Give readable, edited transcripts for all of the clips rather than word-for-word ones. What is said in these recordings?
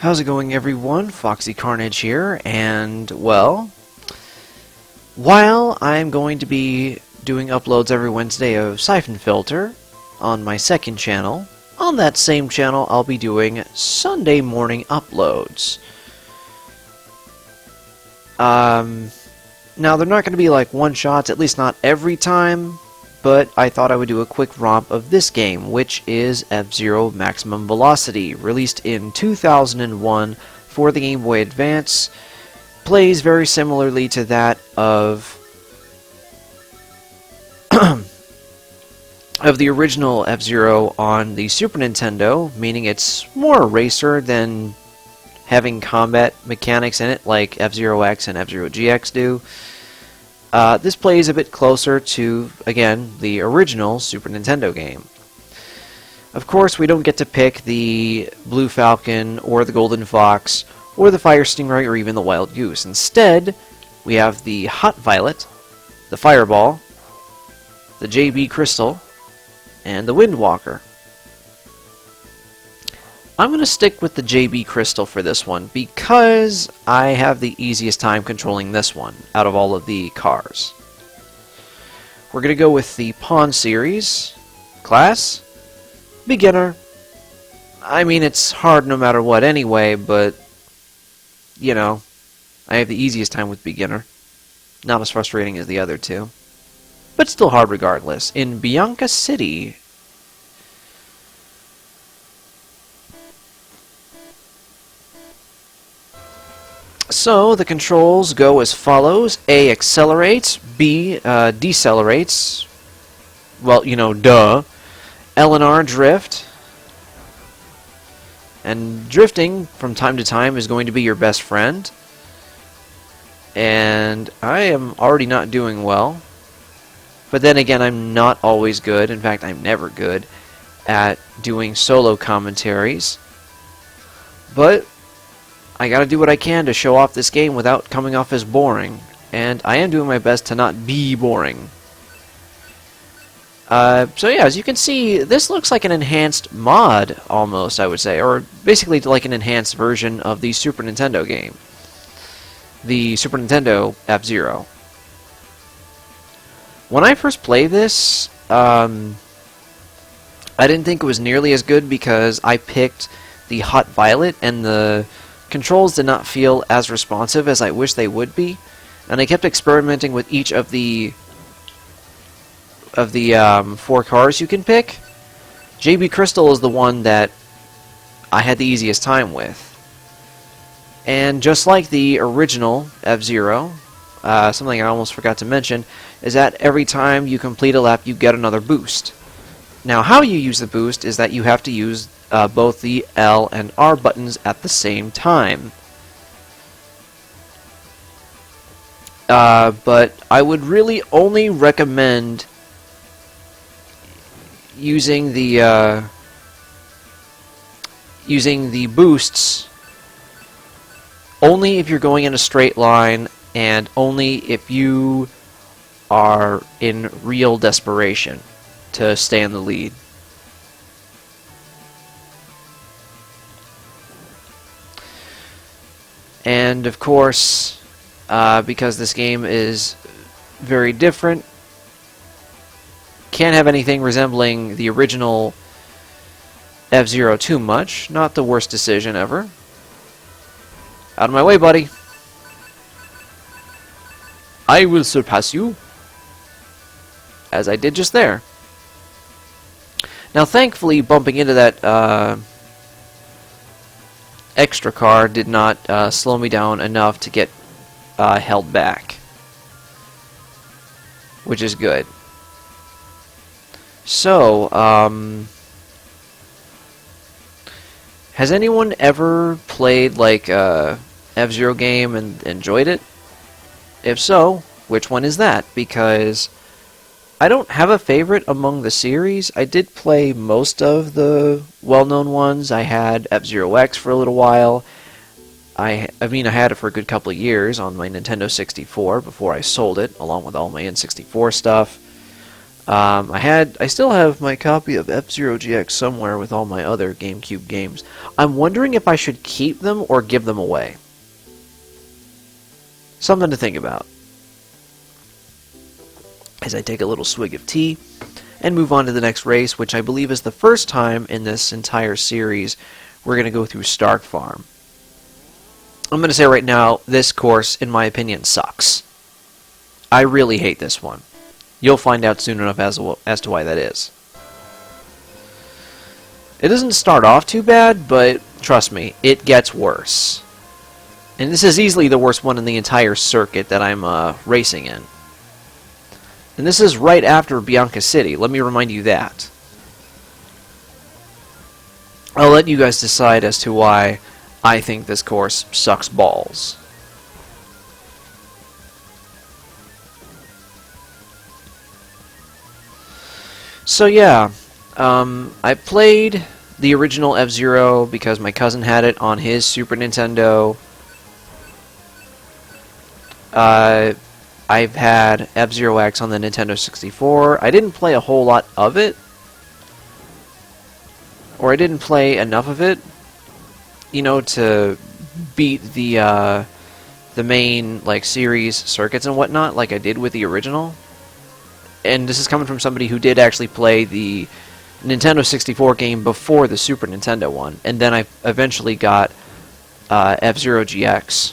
How's it going, everyone? Foxy Carnage here, and, well, while I'm going to be doing uploads every Wednesday of Siphon Filter on my second channel, on that same channel I'll be doing Sunday morning uploads. Now they're not going to be like one-shots, at least not every time, but I thought I would do a quick romp of this game, which is F-Zero Maximum Velocity, released in 2001 for the Game Boy Advance. Plays very similarly to that of of the original F-Zero on the Super Nintendo, meaning it's more a racer than having combat mechanics in it like F-Zero X and F-Zero GX do. This plays a bit closer to, again, the original Super Nintendo game. Of course, we don't get to pick the Blue Falcon, or the Golden Fox, or the Fire Stingray, or even the Wild Goose. Instead, we have the Hot Violet, the Fireball, the JB Crystal, and the Windwalker. I'm going to stick with the JB Crystal for this one because I have the easiest time controlling this one out of all of the cars. We're going to go with the Pawn Series. Class? Beginner. I mean, it's hard no matter what anyway, but, you know, I have the easiest time with Beginner. Not as frustrating as the other two, but still hard regardless. In Baku City, so the controls go as follows. A accelerates, B decelerates, well, you know, duh. L and R drift, and drifting from time to time is going to be your best friend. And I am already not doing well, but then again, I'm not always good. In fact, I'm never good at doing solo commentaries, but I gotta do what I can to show off this game without coming off as boring, and I am doing my best to not be boring. So yeah, as you can see, this looks like an enhanced mod, almost, I would say, or basically like an enhanced version of the Super Nintendo game. The Super Nintendo F-Zero. When I first played this, I didn't think it was nearly as good because I picked the Hot Violet, and the controls did not feel as responsive as I wish they would be, and I kept experimenting with each of the four cars you can pick. JB Crystal is the one that I had the easiest time with. And just like the original F-Zero, something I almost forgot to mention, is that every time you complete a lap you get another boost. Now how you use the boost is that you have to use both the L and R buttons at the same time. But I would really only recommend using the boosts only if you're going in a straight line, and only if you are in real desperation to stay in the lead. And of course, because this game is very different, can't have anything resembling the original F-Zero too much. Not the worst decision ever. Out of my way, buddy. I will surpass you, as I did just there. Now, thankfully, bumping into that extra car did not slow me down enough to get held back, which is good. So, has anyone ever played like a F-Zero game and enjoyed it? If so, which one is that? Because I don't have a favorite among the series. I did play most of the well-known ones. I had F-Zero X for a little while. I mean, I had it for a good couple of years on my Nintendo 64 before I sold it, along with all my N64 stuff. I still have my copy of F-Zero GX somewhere with all my other GameCube games. I'm wondering if I should keep them or give them away. Something to think about. As I take a little swig of tea and move on to the next race, which I believe is the first time in this entire series we're going to go through Stark Farm. I'm going to say right now, this course, in my opinion, sucks. I really hate this one. You'll find out soon enough as to why that is. It doesn't start off too bad, but trust me, it gets worse. And this is easily the worst one in the entire circuit that I'm racing in. And this is right after Baku City, let me remind you that. I'll let you guys decide as to why I think this course sucks balls. So yeah, I played the original F-Zero because my cousin had it on his Super Nintendo. I've had F-Zero X on the Nintendo 64. I didn't play a whole lot of it, or I didn't play enough of it, you know, to beat the main like series circuits and whatnot, like I did with the original. And this is coming from somebody who did actually play the Nintendo 64 game before the Super Nintendo one, and then I eventually got F-Zero GX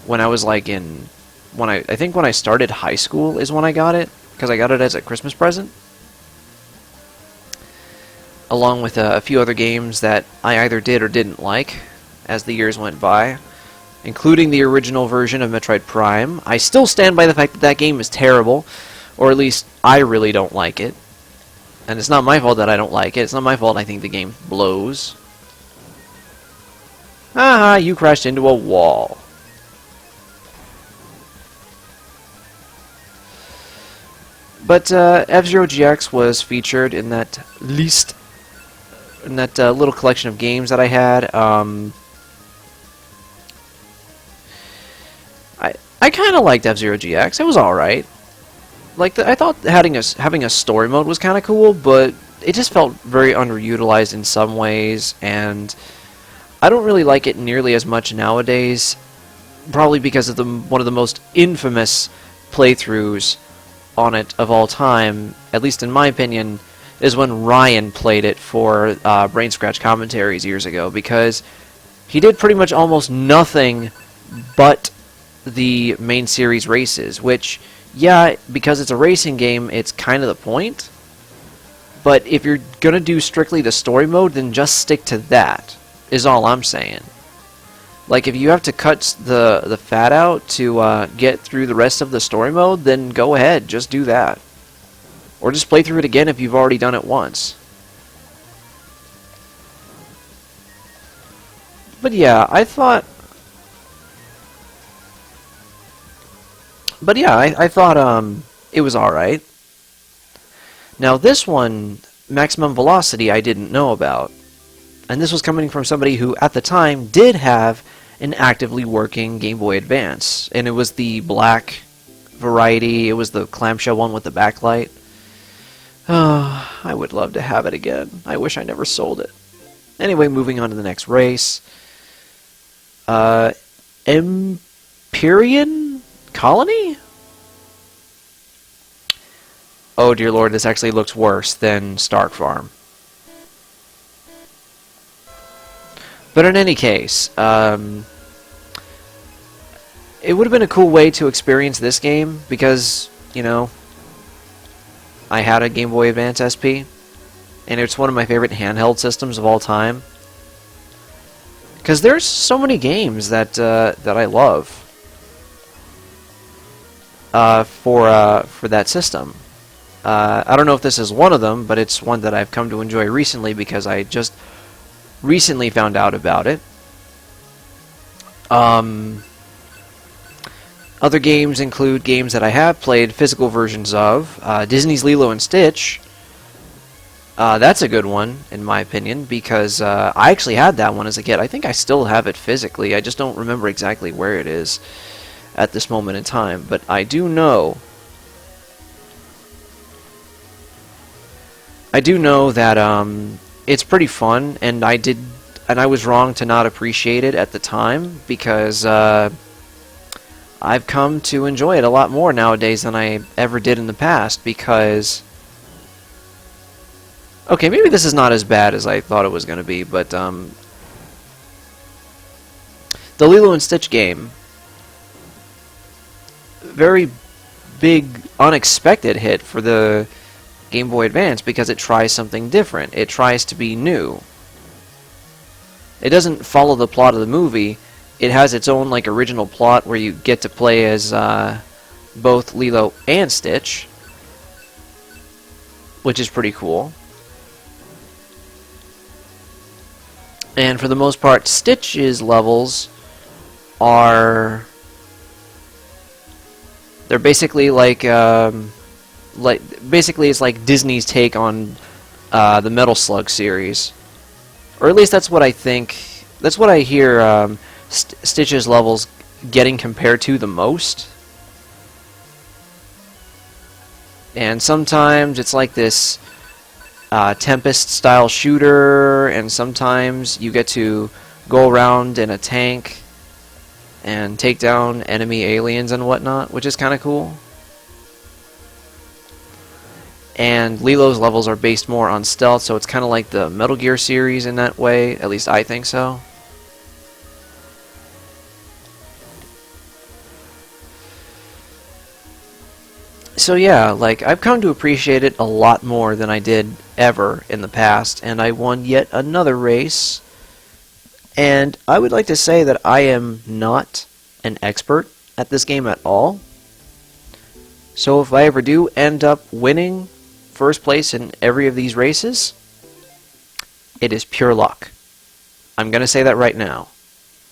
when I was like I think when I started high school is when I got it, because I got it as a Christmas present, along with a few other games that I either did or didn't like as the years went by, including the original version of Metroid Prime. I still stand by the fact that that game is terrible, or at least I really don't like it. And it's not my fault that I don't like it. It's not my fault I think the game blows. Haha, you crashed into a wall. But F-Zero GX was featured in that list, in that little collection of games that I had. I kind of liked F-Zero GX. It was alright. Like I thought having a story mode was kind of cool, but it just felt very underutilized in some ways, and I don't really like it nearly as much nowadays. Probably because of one of the most infamous playthroughs on it of all time, at least in my opinion, is when Ryan played it for Brain Scratch Commentaries years ago, because he did pretty much almost nothing but the main series races, which, yeah, because it's a racing game, it's kind of the point. But if you're going to do strictly the story mode, then just stick to that, is all I'm saying. Like, if you have to cut the fat out to get through the rest of the story mode, then go ahead, just do that. Or just play through it again if you've already done it once. But yeah, I thought it was alright. Now this one, Maximum Velocity, I didn't know about. And this was coming from somebody who, at the time, did have an actively working Game Boy Advance. And it was the black variety, it was the clamshell one with the backlight. Oh, I would love to have it again. I wish I never sold it. Anyway, moving on to the next race. Empyrean Colony? Oh dear lord, this actually looks worse than Stark Farm. But in any case, it would have been a cool way to experience this game because, you know, I had a Game Boy Advance SP, and it's one of my favorite handheld systems of all time. Because there's so many games that I love for that system. I don't know if this is one of them, but it's one that I've come to enjoy recently because I just recently found out about it. Other games include games that I have played physical versions of. Disney's Lilo and Stitch. That's a good one, in my opinion, because I actually had that one as a kid. I think I still have it physically. I just don't remember exactly where it is at this moment in time. But I do know I do know that it's pretty fun, and I was wrong to not appreciate it at the time because I've come to enjoy it a lot more nowadays than I ever did in the past because... Okay, maybe this is not as bad as I thought it was going to be, but the Lilo and Stitch game, very big, unexpected hit for the Game Boy Advance because it tries something different. It tries to be new. It doesn't follow the plot of the movie. It has its own like original plot where you get to play as both Lilo and Stitch, which is pretty cool. And for the most part, Stitch's levels are... They're basically like basically it's like Disney's take on the Metal Slug series, or at least that's what I think. That's what I hear Stitch's levels getting compared to the most. And sometimes it's like this Tempest-style shooter, and sometimes you get to go around in a tank and take down enemy aliens and whatnot, which is kind of cool. And Lilo's levels are based more on stealth, so it's kind of like the Metal Gear series in that way. At least I think so. So yeah, like, I've come to appreciate it a lot more than I did ever in the past, and I won yet another race. And I would like to say that I am not an expert at this game at all. So if I ever do end up winning first place in every of these races, it is pure luck. I'm going to say that right now.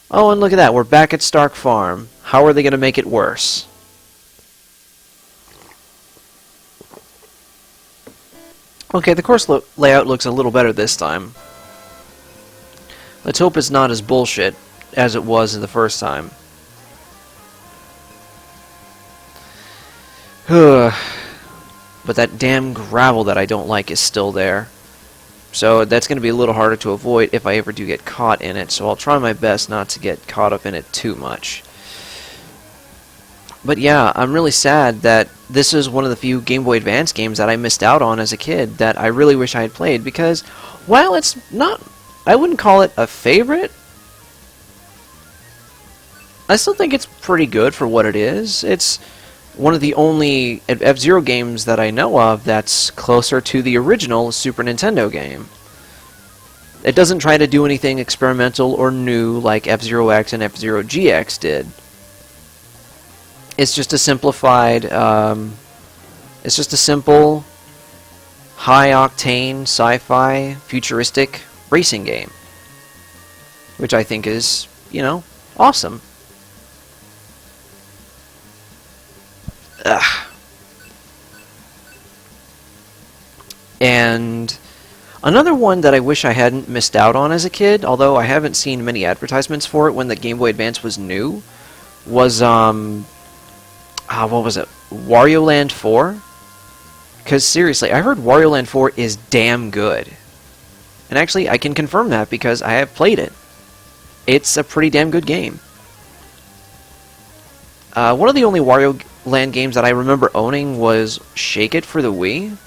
Oh, and look at that, we're back at Stark Farm. How are they going to make it worse? Okay, the course layout looks a little better this time. Let's hope it's not as bullshit as it was the first time. But that damn gravel that I don't like is still there. So that's going to be a little harder to avoid if I ever do get caught in it, so I'll try my best not to get caught up in it too much. But yeah, I'm really sad that this is one of the few Game Boy Advance games that I missed out on as a kid that I really wish I had played, because while it's not... I wouldn't call it a favorite, I still think it's pretty good for what it is. It's one of the only F-Zero games that I know of that's closer to the original Super Nintendo game. It doesn't try to do anything experimental or new like F-Zero X and F-Zero GX did. It's just a simplified, it's just a simple, high-octane, sci-fi, futuristic racing game, which I think is, you know, awesome. Ugh. And another one that I wish I hadn't missed out on as a kid, although I haven't seen many advertisements for it when the Game Boy Advance was new, was, what was it? Wario Land 4? Because seriously, I heard Wario Land 4 is damn good. And actually, I can confirm that because I have played it. It's a pretty damn good game. One of the only Wario Land games that I remember owning was Shake It for the Wii.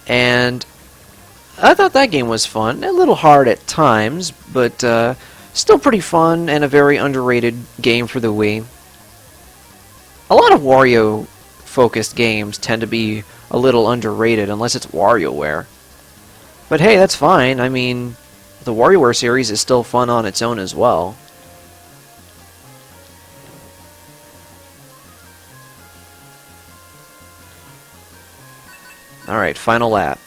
And I thought that game was fun. A little hard at times, but still pretty fun and a very underrated game for the Wii. A lot of Wario-focused games tend to be a little underrated unless it's WarioWare. But hey, that's fine. I mean, the WarioWare series is still fun on its own as well. Alright, final lap.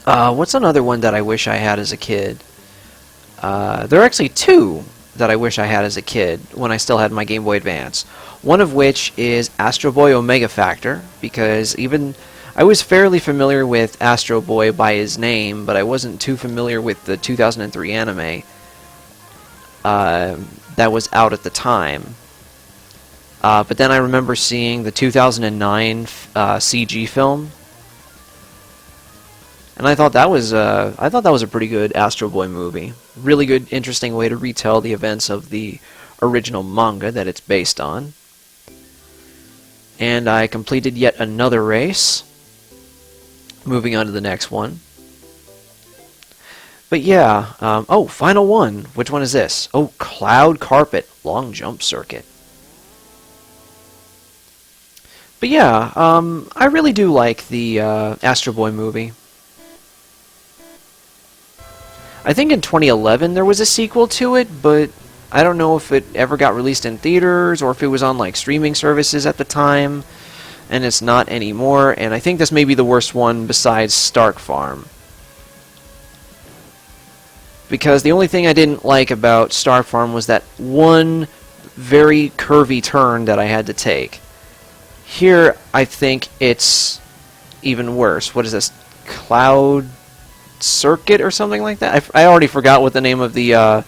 What's another one that I wish I had as a kid? There are actually two that I wish I had as a kid when I still had my Game Boy Advance. One of which is Astro Boy Omega Factor, because even I was fairly familiar with Astro Boy by his name, but I wasn't too familiar with the 2003 anime that was out at the time. But then I remember seeing the 2009 CG film, and I thought that was a pretty good Astro Boy movie. Really good, interesting way to retell the events of the original manga that it's based on. And I completed yet another race. Moving on to the next one. But yeah, oh, final one. Which one is this? Oh, Cloud Carpet Long Jump Circuit. But yeah, I really do like the Astro Boy movie. I think in 2011 there was a sequel to it, but I don't know if it ever got released in theaters or if it was on like streaming services at the time, and it's not anymore. And I think this may be the worst one besides Stark Farm, because the only thing I didn't like about Stark Farm was that one very curvy turn that I had to take. Here, I think it's even worse. What is this? Cloud Circuit or something like that? I already forgot what the name of the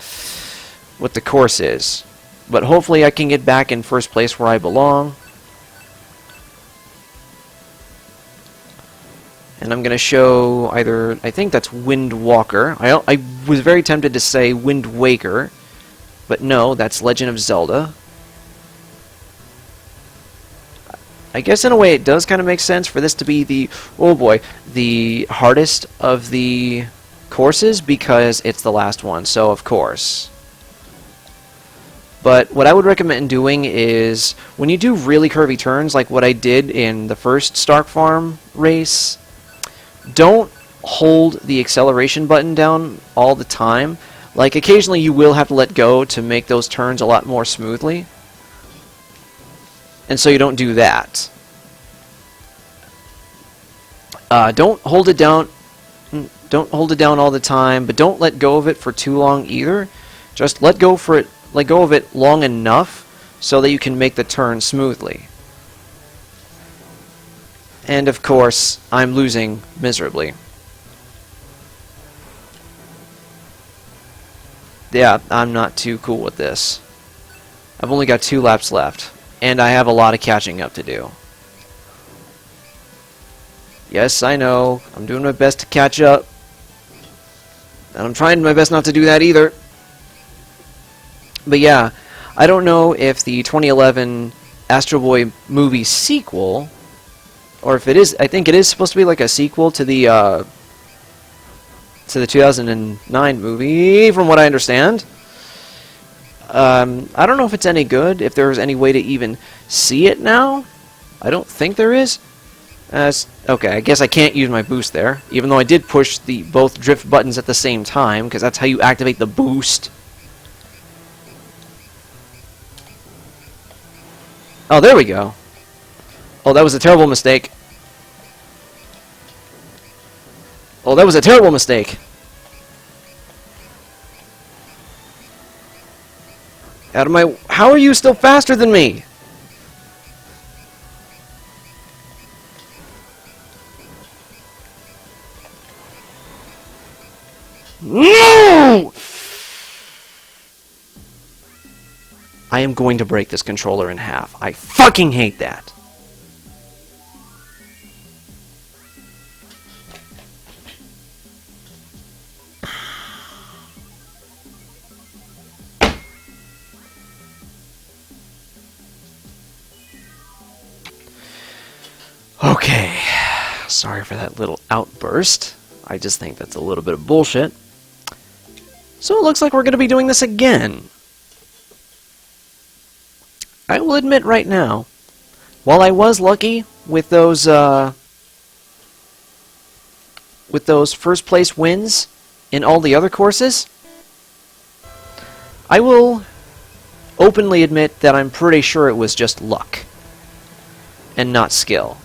what the course is. But hopefully I can get back in first place where I belong. And I'm going to show either, I think that's Wind Walker. I was very tempted to say Wind Waker, but no, that's Legend of Zelda. I guess in a way it does kind of make sense for this to be the, oh boy, the hardest of the courses, because it's the last one, so of course. But what I would recommend doing is, when you do really curvy turns, like what I did in the first Stark Farm race, don't hold the acceleration button down all the time. Like, occasionally you will have to let go to make those turns a lot more smoothly. And so you don't do that. Don't hold it down. Don't hold it down all the time, but don't let go of it for too long either. Just let go of it long enough so that you can make the turn smoothly. And of course, I'm losing miserably. Yeah, I'm not too cool with this. I've only got 2 laps left, and I have a lot of catching up to do. Yes, I know, I'm doing my best to catch up, and I'm trying my best not to do that either. But yeah, I don't know if the 2011 Astro Boy movie sequel, or if it is, I think it is supposed to be like a sequel to the 2009 movie, from what I understand. I don't know if it's any good, if there's any way to even see it now. I don't think there is. Okay, I guess I can't use my boost there, even though I did push the both drift buttons at the same time, because that's how you activate the boost. Oh, there we go. Oh, that was a terrible mistake. Oh, that was a terrible mistake. Out of my... How are you still faster than me? No! I am going to break this controller in half. I fucking hate that. Okay. Sorry for that little outburst. I just think that's a little bit of bullshit. So it looks like we're going to be doing this again. I will admit right now, while I was lucky with those first place wins in all the other courses, I will openly admit that I'm pretty sure it was just luck and not skill.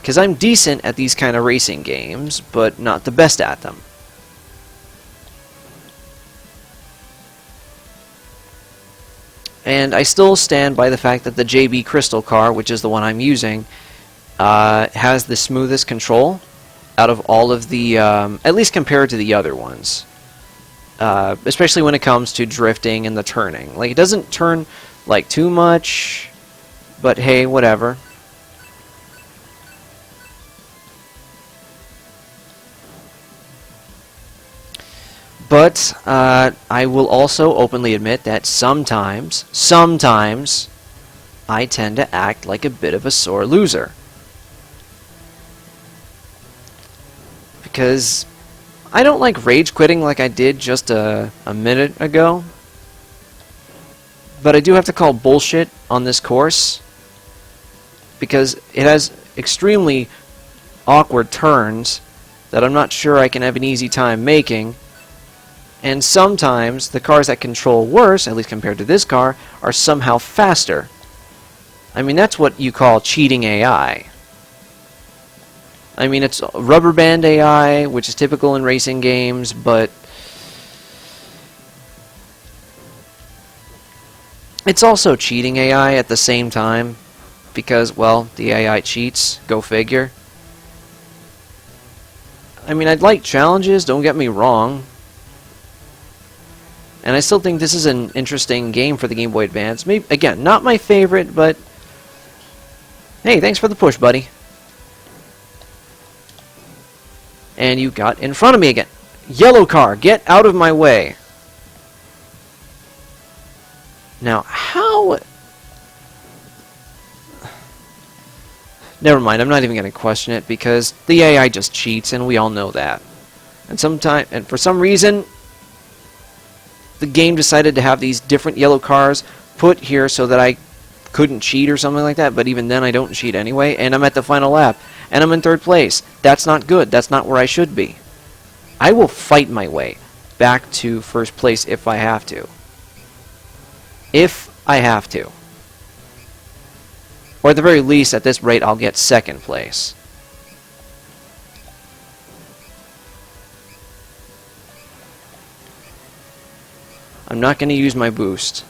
Because I'm decent at these kind of racing games, but not the best at them. And I still stand by the fact that the JB Crystal car, which is the one I'm using, has the smoothest control out of all of the, at least compared to the other ones. Especially when it comes to drifting and the turning. Like, it doesn't turn, like, too much. But hey, whatever. But I will also openly admit that sometimes, I tend to act like a bit of a sore loser. Because I don't like rage quitting like I did just a minute ago. But I do have to call bullshit on this course. Because it has extremely awkward turns that I'm not sure I can have an easy time making. And sometimes the cars that control worse, at least compared to this car, are somehow faster. I mean, that's what you call cheating AI. I mean, it's rubber band AI, which is typical in racing games, but it's also cheating AI at the same time, because, well, the AI cheats, go figure. I mean, I'd like challenges, don't get me wrong. And I still think this is an interesting game for the Game Boy Advance. Maybe, again, not my favorite, but hey, thanks for the push, buddy. And you got in front of me again. Yellow car, get out of my way. Now, how... Never mind, I'm not even going to question it, because the AI just cheats, and we all know that. And for some reason, the game decided to have these different yellow cars put here so that I couldn't cheat or something like that, but even then I don't cheat anyway, and I'm at the final lap, and I'm in third place. That's not good. That's not where I should be. I will fight my way back to first place if I have to. If I have to. Or at the very least, at this rate, I'll get second place. I'm not going to use my boost.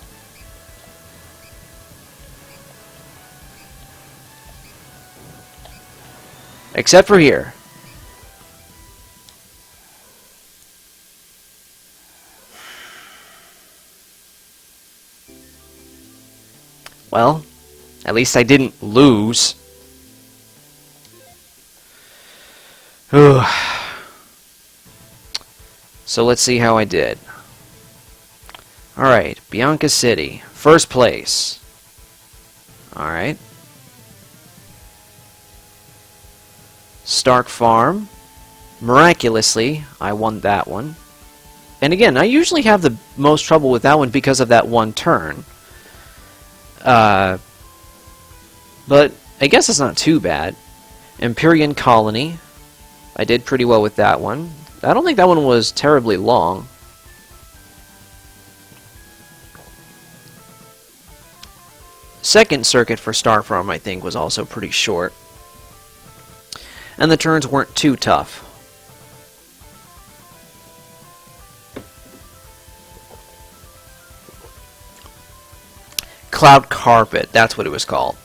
Except for here. Well, at least I didn't lose. So let's see how I did. Alright, Baku City. First place. Alright. Stark Farm. Miraculously, I won that one. And again, I usually have the most trouble with that one because of that one turn. But I guess it's not too bad. Empyrean Colony. I did pretty well with that one. I don't think that one was terribly long. Second circuit for Star Farm, I think, was also pretty short. And the turns weren't too tough. Cloud Carpet, that's what it was called.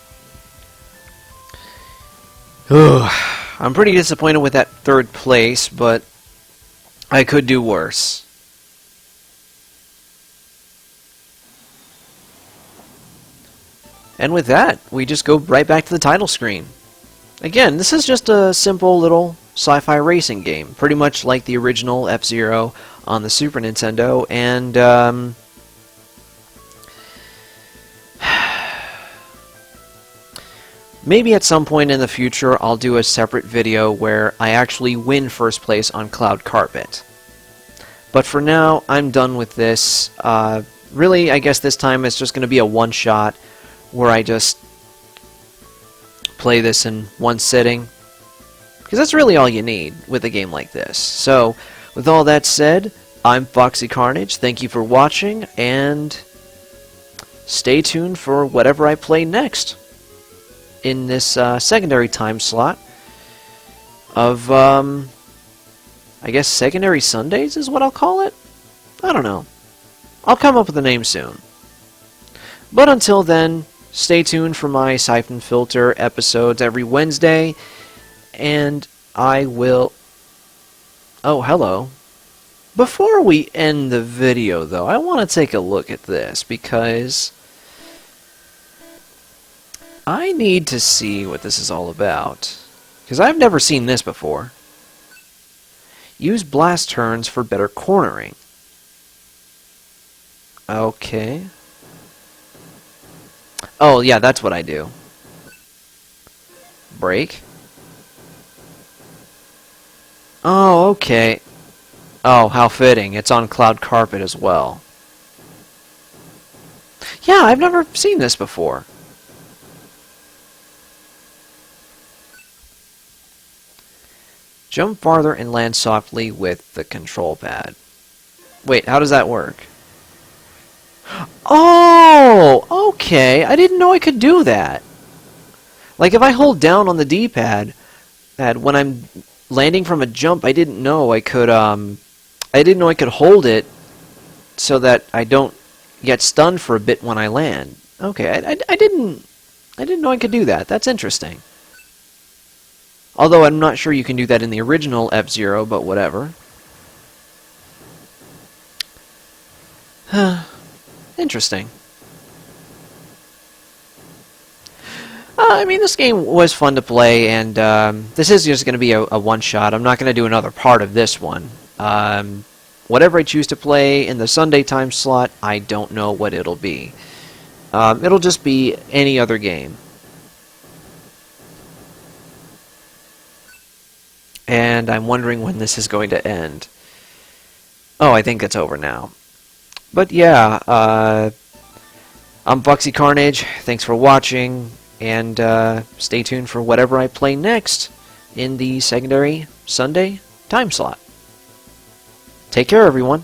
I'm pretty disappointed with that third place, but I could do worse. And with that, we just go right back to the title screen. Again, this is just a simple little sci-fi racing game, pretty much like the original F-Zero on the Super Nintendo, and maybe at some point in the future I'll do a separate video where I actually win first place on Cloud Carpet. But for now, I'm done with this. Really, I guess this time it's just going to be a one-shot where I just play this in one sitting. Because that's really all you need with a game like this. So, with all that said, I'm Foxy Carnage. Thank you for watching, and stay tuned for whatever I play next in this secondary time slot of, I guess Secondary Sundays is what I'll call it? I don't know. I'll come up with a name soon. But until then, stay tuned for my Siphon Filter episodes every Wednesday, and I will... Oh, hello. Before we end the video, though, I want to take a look at this, because I need to see what this is all about, because I've never seen this before. Use blast turns for better cornering. Okay. Oh, yeah, that's what I do. Break. Oh, okay. Oh, how fitting. It's on Cloud Carpet as well. Yeah, I've never seen this before. Jump farther and land softly with the control pad. Wait, how does that work? Oh, okay. I didn't know I could do that. Like, if I hold down on the D-pad, when I'm landing from a jump, I didn't know I could hold it so that I don't get stunned for a bit when I land. Okay, I didn't know I could do that. That's interesting. Although I'm not sure you can do that in the original F-Zero, but whatever. Interesting. I mean, this game was fun to play, and this is just going to be a one-shot. I'm not going to do another part of this one. Whatever I choose to play in the Sunday time slot, I don't know what it'll be. It'll just be any other game. And I'm wondering when this is going to end. Oh, I think it's over now. But yeah, I'm Foxy Carnage. Thanks for watching, and stay tuned for whatever I play next in the secondary Sunday time slot. Take care, everyone.